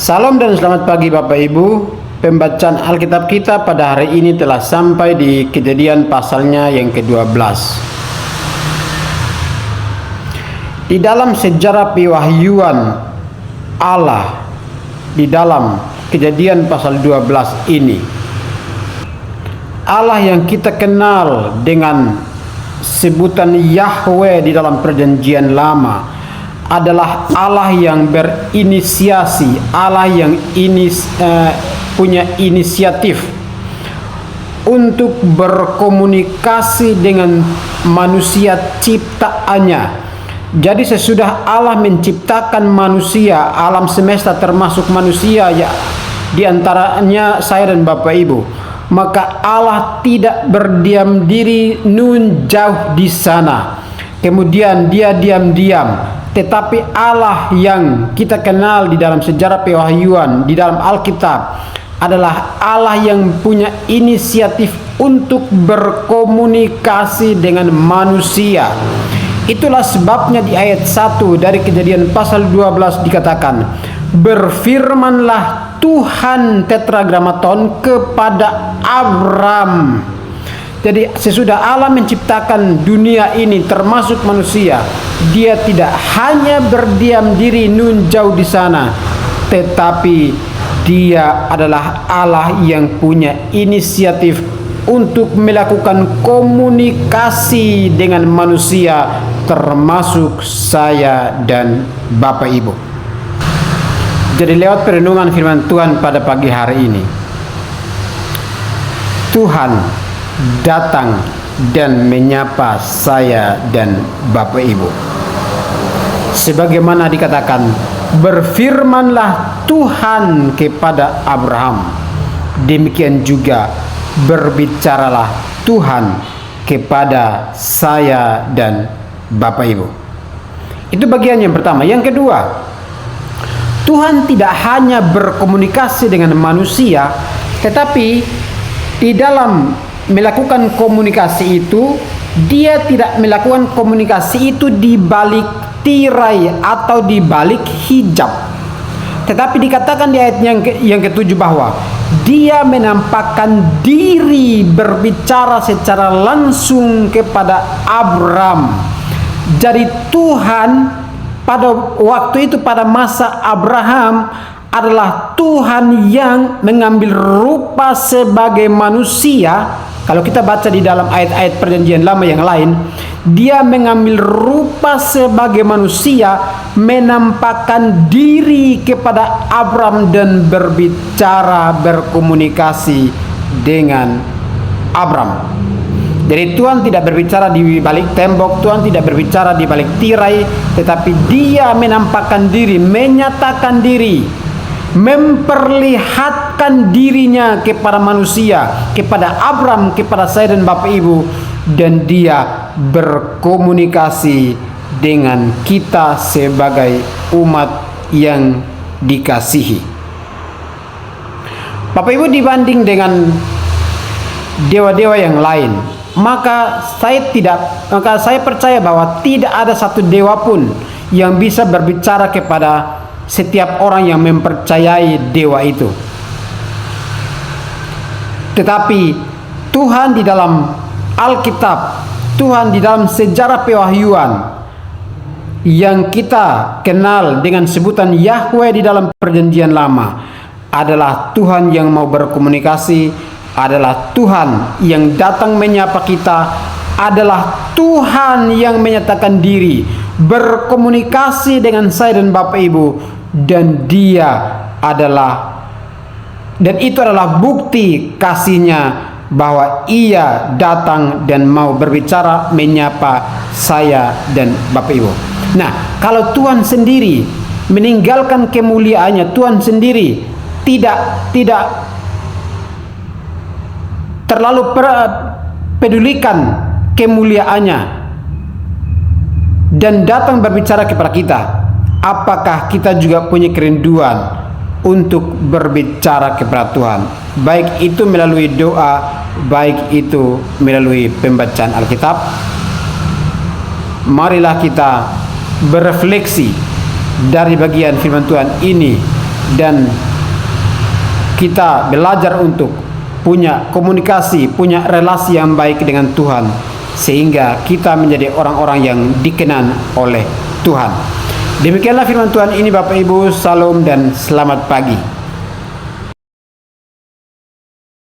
Salam dan selamat pagi Bapak Ibu. Pembacaan Alkitab kita pada hari ini telah sampai di Kejadian pasalnya yang ke-12. Di dalam sejarah pewahyuan Allah di dalam Kejadian pasal 12 ini, Allah yang kita kenal dengan sebutan Yahweh di dalam Perjanjian Lama adalah Allah yang berinisiasi, Allah yang punya inisiatif untuk berkomunikasi dengan manusia ciptaannya. Jadi sesudah Allah menciptakan manusia, alam semesta termasuk manusia ya, di antaranya saya dan Bapak Ibu, maka Allah tidak berdiam diri nun jauh di sana. Kemudian dia diam-diam. Tetapi Allah yang kita kenal di dalam sejarah pewahyuan di dalam Alkitab adalah Allah yang punya inisiatif untuk berkomunikasi dengan manusia. Itulah sebabnya di ayat 1 dari Kejadian pasal 12 dikatakan, berfirmanlah Tuhan tetragramaton kepada Abram. Jadi sesudah Allah menciptakan dunia ini termasuk manusia, dia tidak hanya berdiam diri nun jauh di sana, tetapi dia adalah Allah yang punya inisiatif untuk melakukan komunikasi dengan manusia, termasuk saya dan Bapak Ibu. Jadi lewat perenungan firman Tuhan pada pagi hari ini, Tuhan datang dan menyapa saya dan Bapak Ibu. Sebagaimana dikatakan, berfirmanlah Tuhan kepada Abraham. Demikian juga berbicaralah Tuhan kepada saya dan Bapak Ibu. Itu bagian yang pertama. Yang kedua, Tuhan tidak hanya berkomunikasi dengan manusia, tetapi di dalam melakukan komunikasi itu, dia tidak melakukan komunikasi itu di balik tirai atau di balik hijab. Tetapi dikatakan di ayat yang ke-7 bahwa dia menampakkan diri berbicara secara langsung kepada Abram. Jadi Tuhan pada waktu itu, pada masa Abraham, adalah Tuhan yang mengambil rupa sebagai manusia. Kalau kita baca di dalam ayat-ayat Perjanjian Lama yang lain, dia mengambil rupa sebagai manusia, menampakkan diri kepada Abram dan berbicara, berkomunikasi dengan Abram. Jadi Tuhan tidak berbicara di balik tembok, Tuhan tidak berbicara di balik tirai, tetapi dia menampakkan diri, menyatakan diri, memperlihatkan dirinya kepada manusia, kepada Abram, kepada saya dan Bapak Ibu, dan dia berkomunikasi dengan kita sebagai umat yang dikasihi. Bapak Ibu, dibanding dengan dewa-dewa yang lain, maka saya percaya bahwa tidak ada satu dewa pun yang bisa berbicara kepada setiap orang yang mempercayai dewa itu. Tetapi Tuhan di dalam Alkitab, Tuhan di dalam sejarah pewahyuan yang kita kenal dengan sebutan Yahweh di dalam Perjanjian Lama, adalah Tuhan yang mau berkomunikasi, adalah Tuhan yang datang menyapa kita, adalah Tuhan yang menyatakan diri, berkomunikasi dengan saya dan Bapak Ibu, dan itu adalah bukti kasihnya bahwa ia datang dan mau berbicara, menyapa saya dan Bapak Ibu. Nah, kalau Tuhan sendiri meninggalkan kemuliaannya, Tuhan sendiri tidak terlalu pedulikan kemuliaannya dan datang berbicara kepada kita, apakah kita juga punya kerinduan untuk berbicara kepada Tuhan, baik itu melalui doa, baik itu melalui pembacaan Alkitab? Marilah kita berefleksi dari bagian firman Tuhan ini dan kita belajar untuk punya komunikasi, punya relasi yang baik dengan Tuhan, sehingga kita menjadi orang-orang yang dikenan oleh Tuhan. Demikianlah firman Tuhan ini Bapak Ibu, salam dan selamat pagi.